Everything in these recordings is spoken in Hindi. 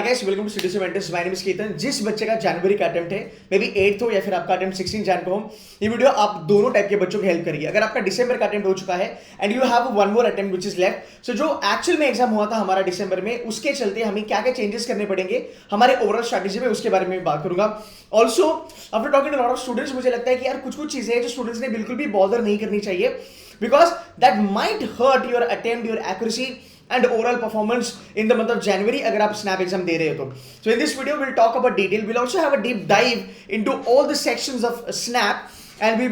Guys welcome to studio mentors. My name is Ketan. जिस बच्चे का जनवरी का अटेम्प्ट है, मे बी 8th हो या फिर आपका अटेम्प्ट 16 जन को हो, ये वीडियो आप दोनों टाइप के बच्चों की हेल्प करेगी। अगर आपका दिसंबर का अटेम्प्ट हो चुका है and you have one more attempt which is left, so जो एक्चुअल में एग्जाम हुआ था हमारा दिसंबर में, उसके चलते हमें क्या क्या चेंजेस करने पड़ेंगे हमारे ओवरऑल स्ट्रैटेजी में, उसके बारे में बात करूंगा। Also after talking to lot of students, मुझे लगता है कि यार कुछ कुछ चीजें हैं जो स्टूडेंट्स ने बिल्कुल भी बॉदर नहीं करनी चाहिए, because that might hurt your attempt, your accuracy and overall performance in the month of January अगर आप snap exam दे रहे हो तो. So in this video we'll talk about detail. We'll also have a deep dive into all the sections of snap and I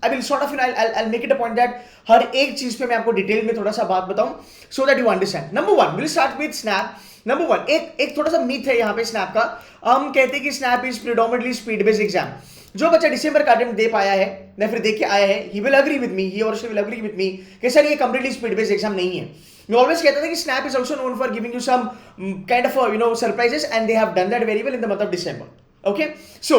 will sort of I'll make it a point that हर एक चीज पे मैं आपको डिटेल में थोड़ा सा बात बताऊं so that you understand. Number one, we'll start with snap. Number one, एक थोड़ा सा myth है यहाँ पे snap का. हम कहते हैं कि snap is predominantly speed based exam. जो बच्चा दिसंबर का अटेम्प्ट दे पाया है या फिर देख के आया है, he will agree with me, he or she will agree with me कि सर ये completely speed based exam नहीं है. You always कहता था कि Snap is also known for giving you some kind of surprises and they have done that very well in the month of December. Okay, so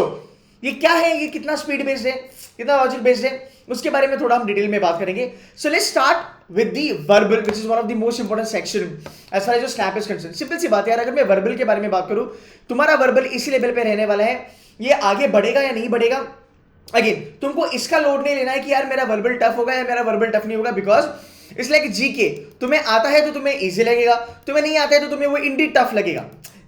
ये क्या है, ये कितना स्पीड बेस्ड है, कितना लॉजिक बेस्ड है, उसके बारे में थोड़ा हम डिटेल में बात करेंगे. So let's start with the verbal which is one of the most important section as far as SNAP is concern. Simple सी बात है यार, अगर मैं वर्बल के बारे में बात करूं, तुम्हारा वर्बल इसी लेवल पे रहने वाला है. ये आगे बढ़ेगा या नहीं बढ़ेगा, अगेन तुमको इसका लोड नहीं लेना है कि यार मेरा वर्बल टफ होगा या मेरा वर्बल टफ नहीं होगा, बिकॉज इसलिए कि जीके तुम्हें आता है तो तुम्हें इजी लगेगा, तुम्हें नहीं आता है तो तुम्हें वो इंडीड टफ लगेगा.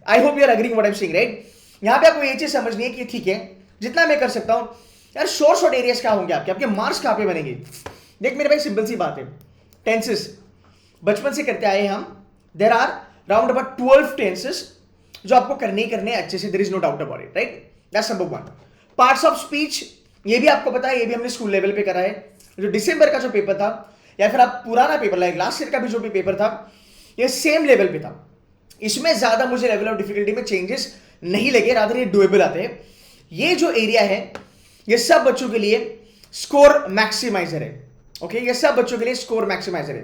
I hope you are agreeing what I am saying, right. यहां पे आपको ये चीज समझनी है कि ठीक है, जितना मैं कर सकता हूं यार, शॉर्ट एरियाज क्या होंगे आपके मार्क्स कहां पे बनेंगे. देख मेरे भाई, सिंपल सी बात है, टेंसेस बचपन से करते आए हम. There are round about 12 tenses जो आपको करने ही करने अच्छे से, there is no doubt about it, right. That's number one. Parts of speech, ये भी आपको पता है, ये भी हमने स्कूल लेवल पे करा है. जो दिसंबर का जो पेपर था या फिर आप पुराना पेपर लाइक लास्ट ईयर का भी जो भी पेपर था, ये सेम लेवल पे था. इसमें ज्यादा मुझे लेवल ऑफ डिफिकल्टी में चेंजेस नहीं लगे, रादर ये डुएबल आते हैं. ये जो एरिया है ये सब बच्चों के लिए स्कोर मैक्सिमाइजर है. ओके, ये सब बच्चों के लिए स्कोर मैक्सिमाइजर है.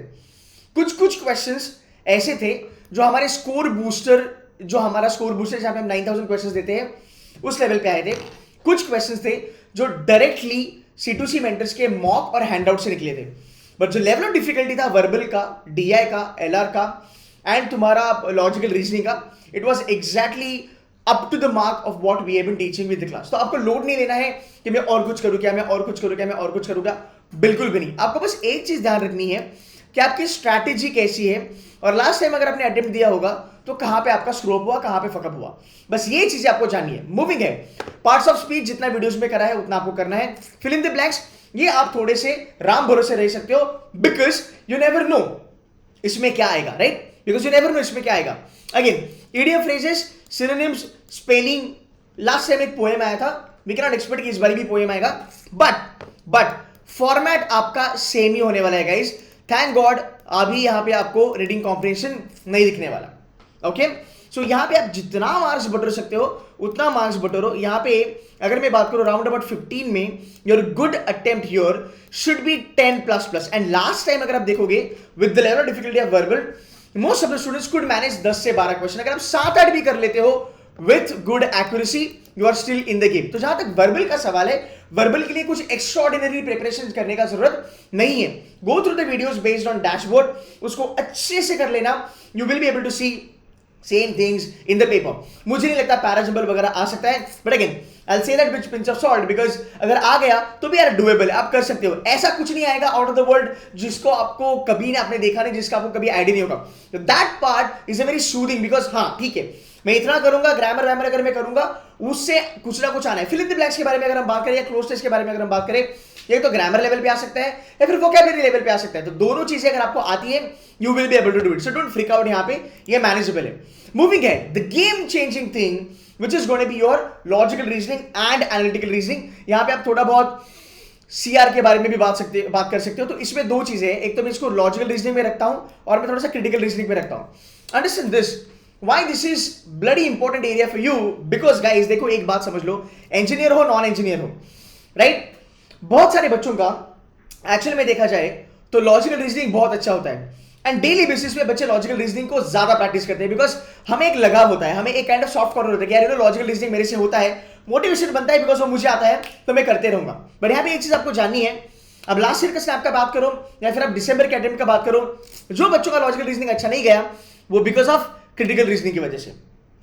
कुछ क्वेश्चंस ऐसे थे जो हमारे स्कोर बूस्टर, जो हमारा स्कोर बूस्टर जहां पे हम 9000 क्वेश्चंस देते हैं उस लेवल पे आए थे. कुछ क्वेश्चंस थे जो डायरेक्टली C2C मेंटर्स के मॉक और हैंडआउट से निकले थे. बट जो लेवल ऑफ डिफिकल्टी था वर्बल का, DI का, LR का एंड तुम्हारा लॉजिकल रीजनिंग का, it was exactly up to the mark of what we have been teaching with the class. तो आपको लोड नहीं लेना है कि मैं और कुछ करूं क्या, मैं और कुछ करूं क्या, मैं और कुछ करूंगा, बिल्कुल भी नहीं. आपको बस एक चीज ध्यान रखनी है कि आपकी स्ट्रैटेजी कैसी है, और लास्ट टाइम अगर आपने अटेम्प्ट दिया होगा तो कहां पे आपका स्क्रोप हुआ, कहां पे फकअप हुआ. बस ये चीजें आपको जाननी है. मूविंग है, पार्ट्स ऑफ स्पीच जितना वीडियोस में करा है उतना आपको करना है. फिल इन द ब्लैंक्स, ये आप थोड़े से राम भरोसे रह सकते हो, बिकॉज यू नेवर नो इसमें क्या आएगा, right. Because you never know इसमें क्या आएगा. Again idiom phrases, synonyms, spelling. Last time एक पोएम आया था, वी कैन नॉट एक्सपेक्ट कि इस बार भी पोएम आएगा, बट फॉर्मेट आपका सेम ही होने वाला है गाइस. थैंक गॉड अभी यहां पे आपको रीडिंग कॉम्प्रिहेंशन नहीं दिखने वाला. ओके, सो यहां पे आप जितना मार्क्स बटोर सकते हो उतना मार्क्स बटोरो. यहां पे अगर मैं बात करूं राउंड अबाउट 15 में, your good attempt here should be 10++. And last time अगर आप देखोगे with the level of difficulty of verbal, most of the students could manage 10 से 12 क्वेश्चन. अगर आप 7-8 भी कर लेते हो with good accuracy, you are still in the game. तो जहां तक वर्बल का सवाल है, वर्बल के लिए कुछ एक्स्ट्राऑर्डिनरी प्रिपरेशन करने का जरूरत नहीं है. Go through the videos based on dashboard, उसको अच्छे से कर लेना. You will be able to see same things in the paper. मुझे नहीं लगता पैराजंबल वगैरह आ सकता है, but again I will say that with pinch of salt, because अगर आ गया तो भी यार डुएबल है, आप कर सकते हो. ऐसा कुछ नहीं आएगा आउट ऑफ द वर्ल्ड जिसको आपको कभी आपने देखा नहीं, जिसका आपको कभी आइडिया नहीं होगा. तो that part is a very soothing, because हाँ ठीक है, मैं इतना करूंगा, ग्रामर अगर मैं करूंगा उससे कुछ ना कुछ आना है. फिल इन द ब्लैंक्स के बारे में अगर हम बात करें या क्लोज टेस्ट के बारे में अगर हम बात करें, ये तो ग्रामर लेवल पे आ सकता है या फिर वोकैबुलरी लेवल पे आ सकता है. तो दोनों चीजें अगर आपको आती है, you will be able to do it. So don't freak out, यहां पे ये मैनेजेबल है. मूविंग है, the game changing thing which is going to be your logical reasoning and analytical reasoning. यहां पे आप थोड़ा बहुत CR के बारे में भी बात कर सकते हो. तो इसमें दो चीजें हैं, एक तो मैं इसको लॉजिकल रीजनिंग में रखता हूं और मैं थोड़ा सा क्रिटिकल रीजनिंग में रखता हूं. Understand this, why this is bloody important area for you, because guys देखो एक बात समझ लो, इंजीनियर हो नॉन इंजीनियर हो, राइट. बहुत सारे बच्चों का एक्चुअल में देखा जाए तो लॉजिकल रीजनिंग बहुत अच्छा होता है एंड डेली बेसिस पे बच्चे लॉजिकल रीजनिंग को ज्यादा प्रैक्टिस करते हैं, बिकॉज हमें एक लगाव होता है, हमें एक काइंड ऑफ सॉफ्ट कॉर्नर होता है कि यार लॉजिकल रीजनिंग मेरे से होता है, मोटिवेशन बनता है बिकॉज वो मुझे आता है तो मैं करते रहूंगा. बट यहाँ पे एक चीज आपको जाननी है, अब लास्ट ईयर का स्नैप का बात करो या फिर आप दिसंबर के अटेम्प्ट का बात करो, जो बच्चों का लॉजिकल रीजनिंग अच्छा नहीं गया वो बिकॉज ऑफ क्रिटिकल रीजनिंग की वजह से.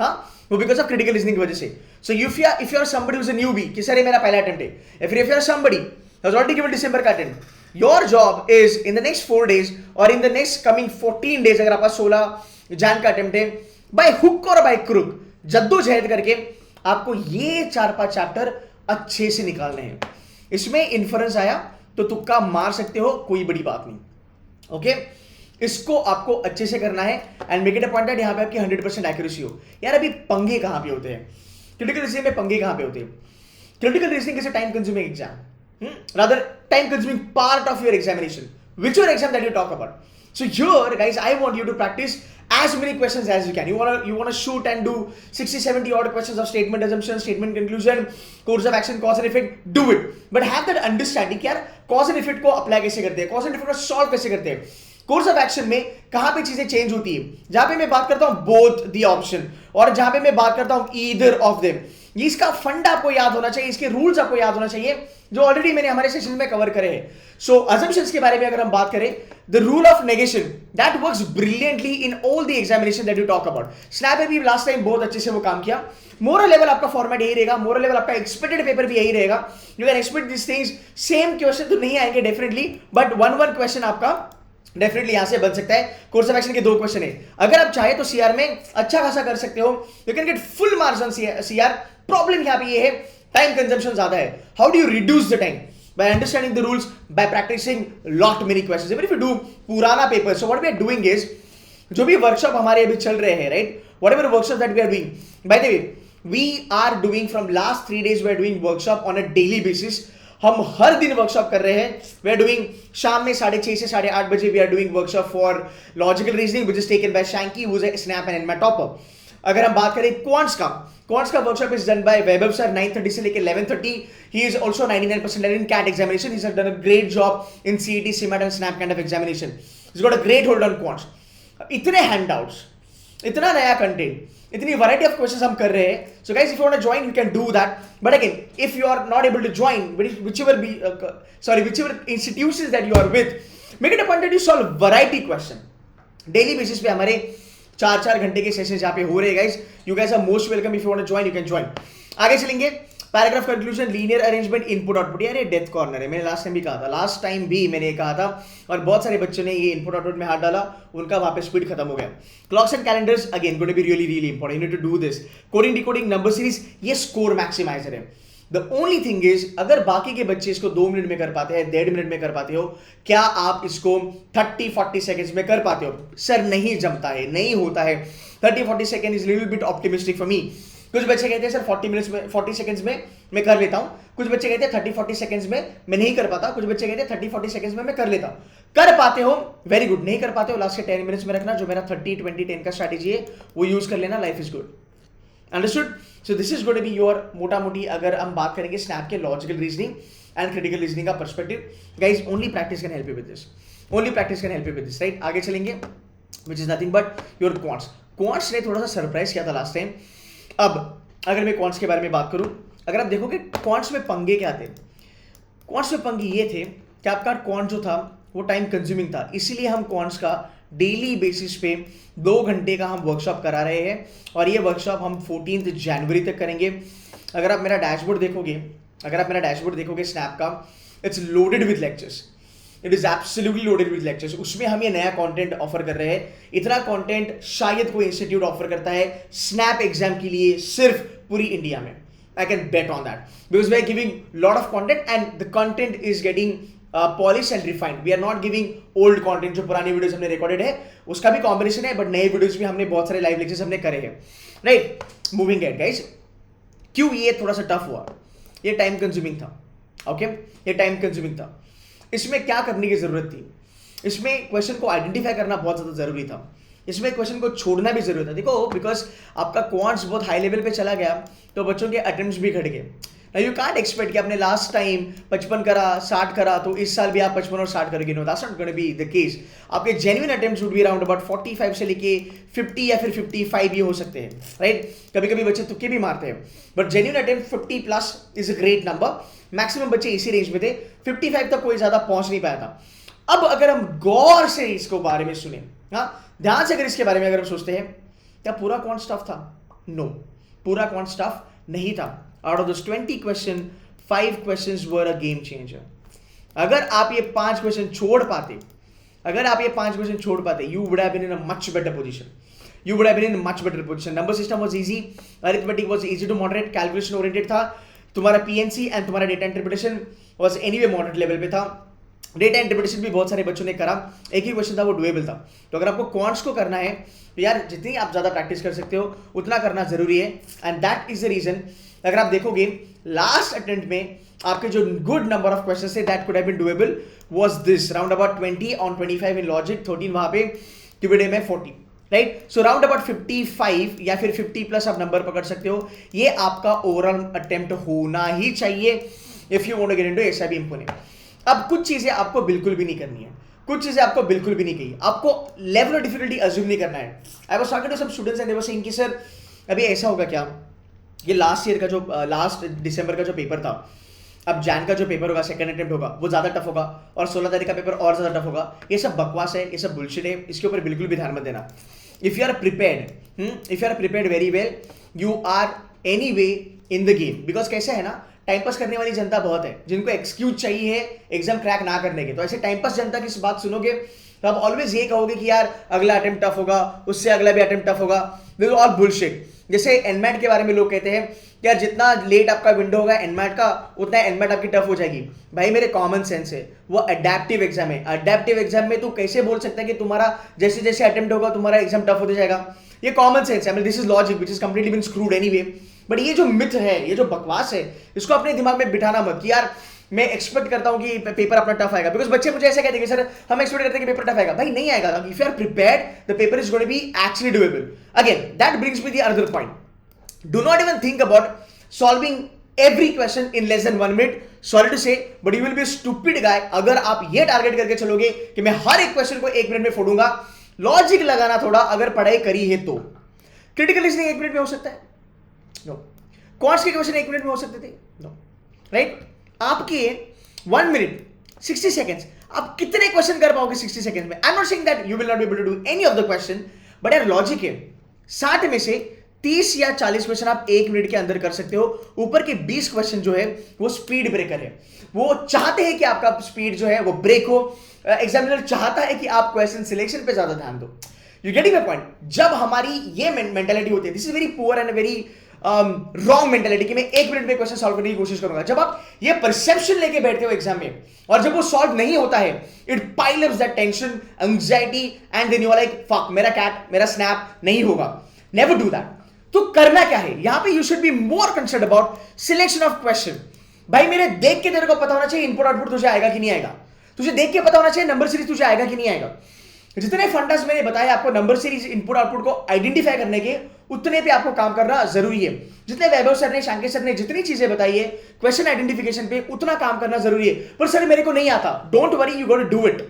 हाँ, वो बिकॉज ऑफ क्रिटिकल रीजनिंग की वजह से. So if you are somebody who's a newbie कि सर ये मेरा पहला अटेम्प्ट है, या फिर if you are somebody has already given दिसंबर का attempt, your job is in the next 4 days और in the next coming 14 days, अगर आपका 16 जैन का अटेम्प्ट है, बाय हुक और बाय क्रुक जद्दोजहद करके आपको ये 4-5 चैप्टर अच्छे से निकालने हैं. इसमें इन्फ्रेंस आया तो तुक्का मार सकते हो, कोई बड़ी बात नहीं. ओके, इसको आपको अच्छे से करना है and make it a point that यहां पे आपकी 100% एक्यूरेसी हो. यार अभी पंगे कहां पे होते हैं, क्रिटिकल रीजनिंग में पंगे कहां पे होते हैं? Critical reasoning is a time consuming exam, rather time consuming part of your examination, whichever exam that you talk about. So here guys, I want you to practice as many questions as you can. You want to shoot and do 60-70 odd questions of statement assumption, statement conclusion, course of action, cause and effect. Do it, but have that understanding कि यार cause and effect को apply कैसे करते हैं, cause and effect को solve कैसे करते हैं, कोर्स ऑफ एक्शन में कहां पे चीजें चेंज होती है. जहां पे मैं बात करता हूं बोथ द ऑप्शन और जहां पे मैं बात करता हूं ईदर ऑफ देम, ये इसका फंड आपको याद होना चाहिए, इसके रूल्स आपको याद होना चाहिए जो ऑलरेडी मैंने हमारे सेशन में कवर करे हैं. सो अजम्पशंस के बारे में अगर हम बात करें, the rule of negation that works brilliantly in all the examination that you talk about. Snap में भी लास्ट टाइम बहुत अच्छे से वो काम किया. मोरल लेवल आपका फॉर्मेट यही रहेगा, मोरल लेवल आपका एक्सपेक्टेड पेपर भी यही रहेगा. You can expect this things. Same question तो नहीं आएंगे डेफिनेटली, बट वन क्वेश्चन आपका डेफिनेटली यहां से बन सकता है. कोर्स ऑफ एक्शन के 2 क्वेश्चन है. अगर आप चाहे तो सीआर में अच्छा खासा कर सकते हो, you can get full marks on CR. Problem यहां पे ये है, टाइम कंजम्पशन ज्यादा है. How do you reduce the time? by understanding the rules, by practicing lot many questions. Even if you do पुराना paper, so what we are doing is, जो भी वर्कशॉप हमारे अभी चल रहे हैं, right, whatever workshop that we are doing, by the way, we are doing from last 3 days we are doing workshop on a daily basis. हम हर दिन वर्कशॉप कर रहे हैं. वी आर डूइंग शाम में 6:30 से 8:30 बजे we are doing workshop for logical reasoning which is taken by Shanky who is a SNAP and my topper. अगर हम बात करें क्वांट्स का workshop is done by Vaibhav sir 9:30 से लेकर 11:30. He is also 99% in CAT examination. He's done a great job in CET, CMAT and SNAP kind of examination. He's got a great hold on quants. इतने हैंडआउट्स, इतना नया कंटेंट, इतनी वैरायटी ऑफ क्वेश्चंस हम कर रहे हैं. So guys, if you want to join you can do that. But again, if you are not able to join whichever institutions that you are with, make it a point that you solve variety question. Daily basis पे हमारे 4 घंटे के सेशन जहां पे हो रहे हैं guys. You guys are most welcome. If you want to join you can join. आगे चलेंगे. Paragraph conclusion, linear arrangement, input output. यार ये डेथ कॉर्नर है. मैंने लास्ट टाइम भी कहा था, लास्ट टाइम भी मैंने कहा था, और बहुत सारे बच्चों ने ये इनपुट आउटपुट में हाथ डाला, उनका वहां पे स्पीड खत्म हो गया. Clocks and calendars again going to be really important. You need to do this. Coding decoding, number series, ये स्कोर मैक्सिमाइजर है. द ओनली थिंग इज, अगर बाकी के बच्चे इसको 2 मिनट में कर पाते हैं, 1.5 मिनट में कर पाते हो, क्या आप इसको 30-40 सेकेंड्स में कर पाते हो? सर नहीं जमता है, नहीं होता है. 30-40 second is little bit optimistic for me. कुछ बच्चे कहते हैं सर 40 सेकंड्स में मैं कर लेता हूं. कुछ बच्चे कहते हैं 30-40 सेकंड्स में मैं नहीं कर पाता. कुछ बच्चे कहते हैं 30-40 सेकंड्स में मैं कर लेता हूं. कर पाते हो, वेरी गुड. नहीं कर पाते हो, लास्ट के 10 मिनट्स में रखना. जो मेरा 30-20-10 का स्ट्रैटेजी है वो यूज कर लेना. Life is good. Understood? So this is going to be your मोटा मोटी, अगर हम बात करेंगे स्नैप के logical reasoning and critical reasoning का perspective. Guys, only practice can help you with this. Only practice can help you with this, right? आगे चलेंगे, which is nothing but your quants ने थोड़ा सा सरप्राइज किया था लास्ट टाइम. अब अगर मैं क्वांट्स के बारे में बात करूं, अगर आप देखोगे क्वांट्स में पंगे क्या थे. क्वांट्स में पंगे ये थे कि आपका क्वांट जो था वो टाइम कंज्यूमिंग था. इसीलिए हम क्वांट्स का डेली बेसिस पे 2 घंटे का हम वर्कशॉप करा रहे हैं, और ये वर्कशॉप हम 14 जनवरी तक करेंगे. अगर आप मेरा डैशबोर्ड देखोगे स्नैप का, it's loaded with lectures. It is absolutely loaded with lectures. उसमें हम ये नया कंटेंट ऑफर कर रहे हैं. इतना कंटेंट शायद कोई इंस्टीट्यूट ऑफर करता है स्नैप एग्जाम के लिए सिर्फ पूरी इंडिया में. I can bet on that because we are giving lot of content and the content is getting polish and refined. We are not giving old content. जो पुरानी वीडियोस हमने रिकॉर्डेड है उसका भी कॉम्बिनेशन है, बट नए वीडियोस भी हमने बहुत सारे लाइव लेक्चर्स हमने करे हैं, राइट? मूविंग एट गाइस, क्यों ये थोड़ा सा टफ हुआ? ये टाइम कंज्यूमिंग था. ओके, ये टाइम कंज्यूमिंग था. इसमें क्या करने की जरूरत थी? इसमें क्वेश्चन को आइडेंटिफाई करना बहुत ज्यादा जरूरी था. इसमें क्वेश्चन को छोड़ना भी जरूरी था. देखो, बिकॉज आपका क्वांट्स बहुत हाई लेवल पे चला गया तो बच्चों के अटेम्प्ट्स भी घट गए. यू कांट एक्सपेक्ट कि आपने लास्ट टाइम 55 करा, 60 करा, तो इस साल भी आप 55 और 60 करोगे. No, that's not going to be the case. आपके genuine attempts would be around about 45 से लेके 50 या फिर 55 ये हो सकते हैं, राइट? कभी कभी बच्चे तुक्के भी मारते हैं, but genuine attempt 50+ is a great number. Maximum बच्चे इसी रेंज में थे. 55 तक कोई ज्यादा पहुंच नहीं पाया था. अब अगर हम गौर से इसको बारे में सुने, हाँ, ध्यान से अगर इसके बारे में अगर हम सोचते हैं, क्या पूरा क्वांट स्टफ था? नो, पूरा क्वांट स्टफ नहीं था. Out of this 20 question 5 questions were a game changer. अगर आप ये 5 क्वेश्चन छोड़ पाते, you would have been in a much better position. Number system was easy, arithmetic was easy to moderate, calculation oriented था, तुम्हारा PNC एंड तुम्हारा data interpretation was anyway moderate level पे था. डेटा इंटरप्रिटेशन भी बहुत सारे बच्चों ने करा, एक ही क्वेश्चन था वो डुएबल था. तो अगर आपको क्वांट्स को करना है तो यार जितनी आप ज्यादा प्रैक्टिस कर सकते हो उतना करना जरूरी है. And that is the reason, अगर आप देखोगे लास्ट अटेम्प्ट में आपके जो गुड नंबर ऑफ क्वेश्चंस थे that could have been doable was this, round about 20 on 25 in logic, 13 वहां पे, क्यूबिडे में 40, राइट. सो राउंड अबाउट 55 या फिर 50 प्लस आप नंबर पकड़ सकते हो. ये आपका ओवरऑल अटेम्प्ट होना ही चाहिए if you want to get into SIBM Pune. अब कुछ चीजें आपको बिल्कुल भी नहीं करनी है, कुछ चीजें आपको बिल्कुल भी नहीं कही, आपको लेवल ऑफ डिफिकल्टी अज्यूम नहीं करना है. I was talking to some students and they were saying कि सर अभी ऐसा होगा क्या, ये लास्ट ईयर का जो लास्ट दिसंबर का जो पेपर था, अब जैन का जो पेपर होगा, सेकंड अटेम्प्ट होगा, वो ज्यादा टफ होगा, और 16 तारीख का पेपर और ज्यादा टफ होगा. ये सब बकवास है, ये सब बुलशिट है, इसके ऊपर बिल्कुल भी ध्यान मत देना. If you are prepared very well, you are anyway in the game. Because कैसे है ना, टाइम पास करने वाली जनता बहुत है जिनको एक्सक्यूज चाहिए एग्जाम क्रैक ना करने के. तो ऐसे टाइम पास जनता की बात सुनोगे तो आप ऑलवेज ये कहोगे कि यार अगला अटेम्प्ट टफ होगा, उससे अगला भी अटेम्प्ट टफ होगा. This is all bullshit. जैसे एनमैट के बारे में लोग कहते हैं कि यार जितना लेट आपका विंडो होगा एनमैट का, उतना एनमैट आपकी टफ हो जाएगी. भाई मेरे कॉमन सेंस है, वो अडेप्टिव एग्जाम है. अडेप्टिव एग्जाम में तू कैसे बोल सकता है कि तुम्हारा जैसे जैसे अटेम्प्ट होगा तुम्हारा एग्जाम टफ होता जाएगा. ये कॉमन सेंस है, this is logic which is completely been screwed anyway. But ये जो मिथ है, ये जो बकवास है, इसको अपने दिमाग में बिठाना मत कि यार मैं एक्सपेक्ट करता हूं कि पेपर अपना टफ आएगा. बिकॉज बच्चे मुझे ऐसे कहते हैं सर हम एक्सपेक्ट करते हैं कि पेपर टफ आएगा. भाई नहीं आएगा. If you are prepared the paper is going to be actually doable. Again that brings me the another point. Do not even think about solving every question in less than 1 minute. Sorry to say, but you will be a stupid guy अगर आप ये टारगेट करके चलोगे कि मैं हर एक क्वेश्चन को 1 मिनट में फोड़ूंगा. लॉजिक लगाना थोड़ा, अगर पढ़ाई करी है तो. क्रिटिकल रीजनिंग 1 मिनट में हो सकता है? नो. क्वांट्स के क्वेश्चन 1 मिनट में हो सकते थे? नो. राइट. आपके 1 मिनट 60 सेकेंड्स, आप कितने क्वेश्चन कर पाओगे 60 सेकेंड्स में? I am not saying that you will not be able to do any of the question, but यार लॉजिक है. 60 में से 30 या 40 क्वेश्चन आप 1 मिनट के अंदर कर सकते हो. ऊपर के 20 क्वेश्चन जो है वो स्पीड ब्रेकर है. वो चाहते हैं कि आपका स्पीड जो है वो ब्रेक हो. एग्जामिनर चाहता है कि आप क्वेश्चन सिलेक्शन पे ज्यादा ध्यान दो. You getting my point? जब हमारी ये मेंटालिटी होती है, this is very poor and very wrong mentality कि मैं 1 मिनट में क्वेश्चन सॉल्व करने की कोशिश करूंगा. जब आप ये परसेप्शन लेके बैठते हो एग्जाम में और जब वो सॉल्व नहीं होता है, it pile ups that tension, anxiety, and then you are like fuck, मेरा कैट, मेरा स्नैप नहीं होगा. Never do that. तो करना क्या है यहां पे? You should be more concern about selection of question. भाई मेरे देख के तेरे को पता होना चाहिए इनपुट आउटपुट तुझे आएगा कि नहीं आएगा. तुझे देख के पता होना चाहिए नंबर सीरीज तुझे आएगा कि नहीं आएगा. जितने फंडास मैंने बताया आपको नंबर सीरीज इनपुट आउटपुट को आइडेंटिफाई करने के, उतने पे आपको काम करना जरूरी है. जितने वैभव सर ने, शांकेश सर ने जितनी चीजें बताई है क्वेश्चन आइडेंटिफिकेशन पे, उतना काम करना जरूरी है. पर सर मेरे को नहीं आता, don't worry, you got to do it.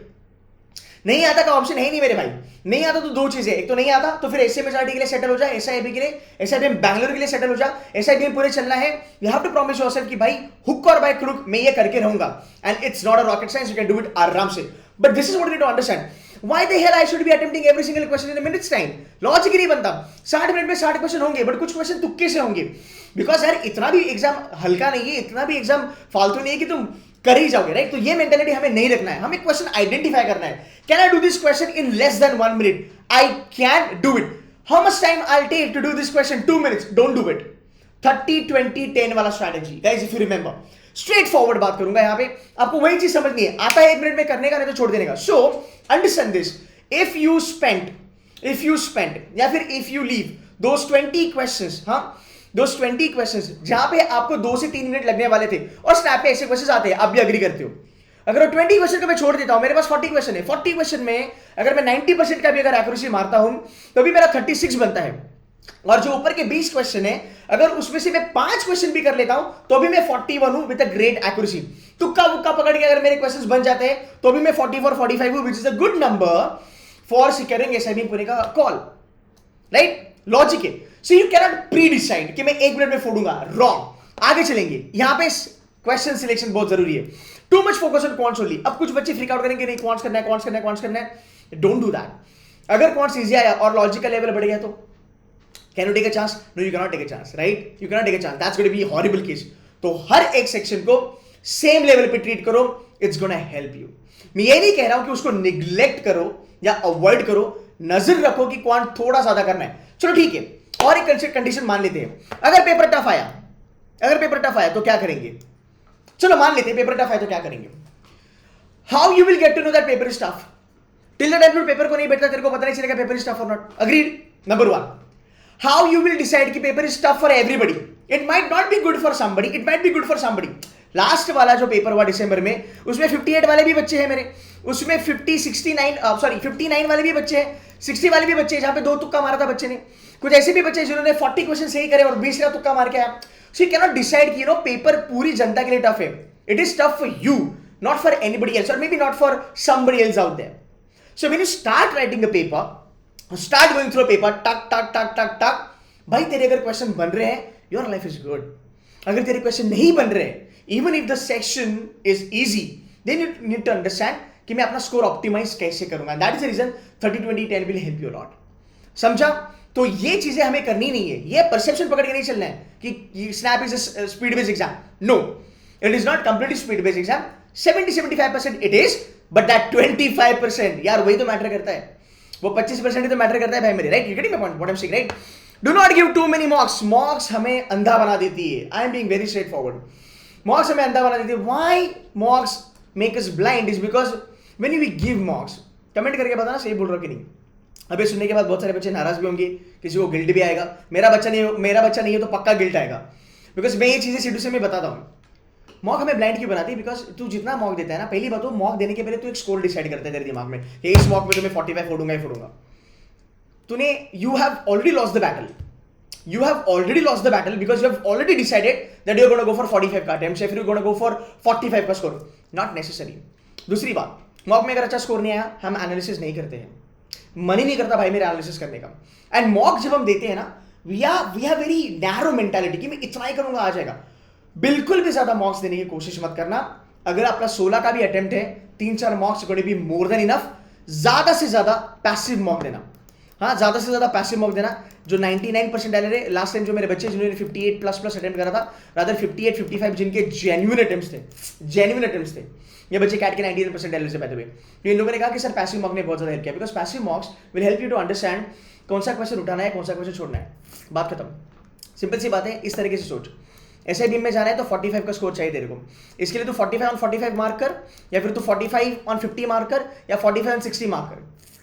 नहीं आता का ऑप्शन है ही नहीं मेरे भाई. नहीं आता तो दो चीजें, एक तो नहीं आता तो फिर एसएमएचआरटी के लिए सेटल हो जाए, एसआईबी के लिए, एसआईबी बैंगलोर के लिए सेटल हो जा. एसआईबी पूरे चलना है. You have to promise yourself कि भाई हुक और बाय क्रुक मैं ये करके रहूंगा. And it's not a rocket science, you can do it आराम से. But this is what you need to understand. Why the hell I should be attempting every single question in a minute's time? Logic ही नहीं बनता. 60 मिनट में 60 क्वेश्चन होंगे, बट कुछ क्वेश्चन तुक्के से होंगे. बिकॉज यार इतना भी एग्जाम हल्का नहीं है, इतना भी एग्जाम फालतू नहीं है कि तुम कर ही जाओगे. राइट. तो ये मेंटालिटी हमें नहीं रखना है. हमें क्वेश्चन आइडेंटिफाई करना है. Can I do this question in less than 1 minute? I can do it. How much time I take to do this question? 2 minutes. Don't do it. 30-20-10 वाला strategy guys, if you remember. Straight forward बात करूंगा यहां पे. आपको वही चीज समझनी है. आता है 1 मिनट में करने का, नहीं तो छोड़ देने का. So understand this. if you spent या फिर if you leave those 20 questions, हाँ, those 20 questions जहां पे आपको 2 से 3 मिनट लगने वाले थे, और स्नैप पे ऐसे क्वेश्चंस आते हैं, आप भी अग्री करते हो. अगर वो 20 क्वेश्चन को मैं छोड़ देता हूं, मेरे पास 40 क्वेश्चन है. 40 क्वेश्चन में अगर मैं 90% का भी अगर एक्यूरेसी मारता हूं तो भी मेरा 36 बनता है. और जो ऊपर के 20 क्वेश्चन है, अगर उसमें से मैं 5 क्वेश्चन भी कर लेता हूं तो भी मैं 41 हूं विद अ ग्रेट एक्यूरेसी. तुक्का वुक्का पकड़ के अगर मेरे क्वेश्चंस बन जाते हैं तो भी मैं 44-45 हूं, which is a good number for securing SIB Pune का कॉल. राइट. लॉजिक है. So you can not pre decide कि मैं 1 मिनट में फोड़ूंगा. रॉन्ग. आगे चलेंगे. यहां पे क्वेश्चन सिलेक्शन बहुत जरूरी है. Too much focus on quants only. अब कुछ बच्चे फ्रीक आउट करेंगे, नहीं क्वांट्स करना है, क्वांट्स करना है, क्वांट्स करना है. Don't do that. अगर क्वांट्स इजी आया और लॉजिक का लेवल बढ़ गया तो can you take a chance? No, you cannot take a chance, right? You cannot take a chance, that's going to be horrible case. तो हर एक सेक्शन को सेम लेवल पे ट्रीट करो, इट्स गोना हेल्प यू. मैं ये नहीं कह रहा हूं कि उसको निग्लेक्ट करो या अवॉइड करो, नजर रखो कि कौन थोड़ा ज्यादा करना है. चलो ठीक है, और एक कंडीशन मान लेते हैं, अगर पेपर टफ आया तो क्या करेंगे? चलो मान लेते हैं पेपर टफ आया तो क्या करेंगे. How you will get to know that paper is tough? Till the time paper को नहीं बैठता तेरे को पता नहीं चलेगा पेपर इज टफ और not. Agreed? Number 1, how you will decide कि paper is tough for everybody? It might not be good for somebody, it might be good for somebody. Last वाला जो पेपर हुआ दिसंबर में, उसमें 58 वाले भी बच्चे हैं मेरे, उसमें 59 वाले भी बच्चे हैं, 60 वाले भी बच्चे हैं जहां पे 2 तुक्का मारा था बच्चे ने. कुछ ऐसे भी बच्चे जिन्होंने 40 क्वेश्चन सही करे और 20 का तुक्का मार के आया. So you can not decide कि पेपर पूरी जनता के लिए टफ है. It is tough for you, not for anybody else, or maybe not for somebody else out there. So when you start writing a paper, start going through a paper, टक भाई तेरे अगर क्वेश्चन बन रहे हैं, your life is good. अगर तेरे क्वेश्चन नहीं बन रहे हैं, even if the section is easy, then you need to understand कि मैं अपना स्कोर ऑप्टिमाइज कैसे करूंगा. That is the reason 30-20-10 will help you a lot. समझा? तो ये चीजें हमें करनी नहीं है. ये परसेप्शन पकड़ के नहीं चलना है कि SNAP is a speed based exam. No, it is not completely speed based exam. 70-75% it is, but that 25%, यार वही तो मैटर करता है. वो 25% ही तो मैटर करता है भाई मेरे, right? You getting my point, what I am saying, right? Do not give too many mocks. Mocks हमें अंधा बना देती है. I am being very straight forward. Mocks हमें अंधा बना देती है. Why mocks make us blind is because when you give mocks, comment करके बताना सही बोल रहा कि नहीं. अबे सुनने के बाद बहुत सारे बच्चे नाराज भी होंगे, किसी को गिल्ट भी आएगा. मेरा बच्चा नहीं है तो पक्का गिल्ट आएगा, बिकॉज मैं ये चीजें सीधे से मैं बताता हूँ. मॉक हमें ब्लाइंड क्यों बनाती है? बिकॉज तू जितना मॉक देता है ना, पहली बात तो मॉक देने के पहले तू एक स्कोर डिसाइड करता है तेरे दिमाग में कि इस मॉक में तो मैं 45 फोड़ूंगा. तूने you have already lost the battle. Because you have already decided that you are gonna go for 45 का अटेम्प्ट, या फिर यू गोना गो फॉर 45 का स्कोर. Not necessary. दूसरी बात, मॉक में अगर अच्छा स्कोर नहीं आया, हम एनालिसिस नहीं करते हैं. मन ही नहीं करता भाई मेरे एनालिसिस करने का. एंड मॉक जब हम देते हैं ना, we are very narrow mentality कि मैं इतना ही करूंगा आ जाएगा. बिल्कुल भी ज्यादा मॉक्स देने की कोशिश मत करना. अगर आपका 16 का भी अटेम्प्ट है, 3-4 mocks going to be more than enough. ज्यादा से ज्यादा पैसिव मॉक देना. हाँ, ज्यादा से ज्यादा पैसिव मॉक देना. जो 99% डाले रहे लास्ट टाइम, जो मेरे बच्चे जिन्होंने 58 प्लस अटेम्प्ट करा था, रादर 58-55 जिनके जेन्युइन अटेम्प्ट्स थे, ये बच्चे कैट के 99% डाले से बैठे हुए. तो इन लोगों ने कहा कि सर पैसिव मॉक ने बहुत ज्यादा हेल्प किया, because passive mocks will help you to understand कौन सा क्वेश्चन उठाना है, कौन सा क्वेश्चन छोड़ना है. बात खत्म. सिंपल सी बात है. इस तरीके से सोच. ऐसे बीम में जाना है तो 45 का स्कोर चाहिए तेरे को. इसके लिए तू 45 on 45 मार्क कर, या फिर तू 45 on 50 मार्क कर, या 45 on 60 मार्क कर,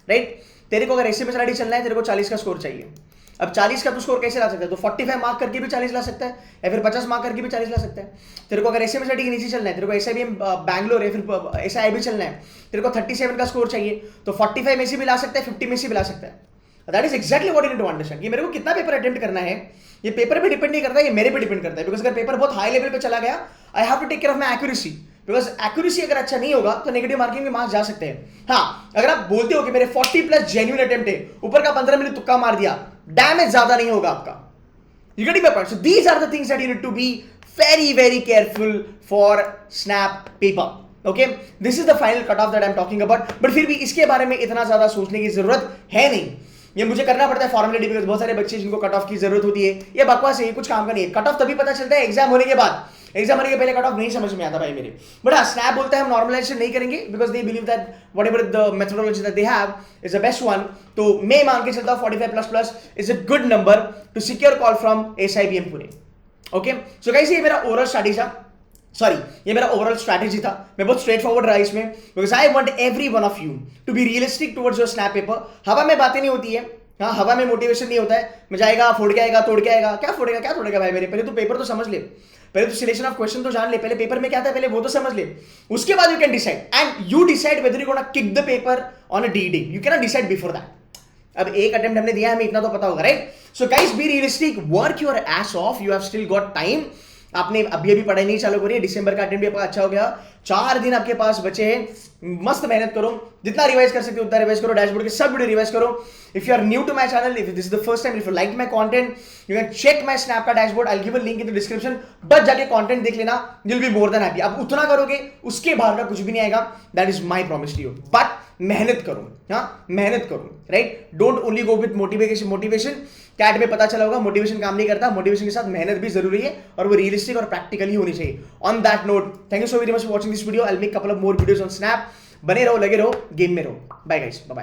राइट? तेरे को अगर ऐसे में स्टडी चलना है, तेरे को 40 का स्कोर चाहिए. अब 40 का तू स्कोर कैसे ला सकता है? तो 45 मार्क करके भी 40 ला सकता है, या फिर 50 मार्क करके भी 40 ला सकता है. तेरे को अगर ऐसे में स्टडी के नीचे चलना है, तेरे को ऐसा भी बैंगलोर या फिर ऐसा आई भी चलना है, तेरे को 37 का स्कोर चाहिए, तो 45 में से भी ला सकता है, 50 में से भी ला सकता है. That is exactly what you need to understand. ये मेरे को कितना पेपर अटेम्प्ट करना है, ये पेपर पे डिपेंड नहीं करता, ये मेरे पे डिपेंड करता है. बिकॉज अगर पेपर बहुत हाई लेवल पे चला गया, I have to take care of my accuracy. Because accuracy अगर अच्छा नहीं होगा तो नेगेटिव मार्किंग में मार्क्स जा सकते हैं. हाँ, अगर आप बोलते हो कि मेरे 40 प्लस जेन्युइन अटेम्प्ट है, ऊपर का 15 मिनट तुक्का मार दिया, डैमेज ज्यादा नहीं होगा आपका. You getting my point? So these are the things that you need to be very careful for SNAP paper. Okay, this is the final cut off that I am talking about. But फिर भी इसके बारे में इतना ज्यादा सोचने की जरूरत है नहीं. ये मुझे करना पड़ता है फॉर्मेलिटी, बिकॉज बहुत सारे बच्चे जिनको कट ऑफ की जरूरत होती है. ये बकवास है, ये कुछ काम का नहीं है. कट ऑफ तभी पता चलता है एग्जाम होने के बाद. एग्जाम होने के पहले कट ऑफ नहीं समझ में आता भाई मेरे. बट हाँ, स्नैप बोलता है हम नॉर्मलाइजेशन नहीं करेंगे, because they believe that whatever the methodology that they have is the best one. तो मैं मान के चलता हूं 45++ is a good number two secure call from SIBM Pune. Okay, so guys ये मेरा ओवरऑल स्ट्रैटेजी था. ये मेरा ओवरऑल स्ट्रैटेजी था. मैं बहुत स्ट्रेट फॉरवर्ड रहा इसमें, because I want every one of you to be realistic towards your SNAP paper. हवा में बातें नहीं होती है. हाँ, हवा में मोटिवेशन नहीं होता है. मैं जाएगा, फोड़ के आएगा, तोड़ के आएगा. क्या तोड़ेगा भाई मेरे? पहले तो पेपर तो समझ ले, पहले तो सिलेक्शन ऑफ क्वेश्चन तो जान ले, पहले पेपर में क्या था पहले वो तो समझ ले. उसके बाद you can decide, and you decide whether you gonna kick the paper on a D day. You can not decide before that. अब एक अटेम्प्ट हमने दिया, हमें इतना तो पता होगा, right? So guys, be realistic, work your S of. You have still got time. आपने अभी पढ़ाई नहीं चालू करी है. दिसंबर का अटेम्प्ट भी अच्छा हो गया. 4 दिन आपके पास बचे हैं. मस्त मेहनत करो, जितना रिवाइज कर सकते हो उतना रिवाइज करो. डैशबोर्ड के सब वीडियो रिवाइज करो. If you are new to my channel, if this is the first time, if you like my content, you can check my SNAP का dashboard. I will give a link in the description. बस जाके कंटेंट देख लेना, you will be more than happy. आप उतना करोगे, उसके बाहर का कुछ भी नहीं आएगा. That is my promise to you. But मेहनत करो, हाँ मेहनत करो, right? Don't only go with motivation. CAT में पता चला होगा मोटिवेशन काम नहीं करता, मोटिवेशन के साथ मेहनत भी जरूरी है और वो रियलिस्टिक और प्रैक्टिकली होनी चाहिए। On that note, thank you so very much for watching this video. I will make couple of more videos on SNAP. बने रहो, लगे रहो, गेम में रहो। Bye guys, bye bye.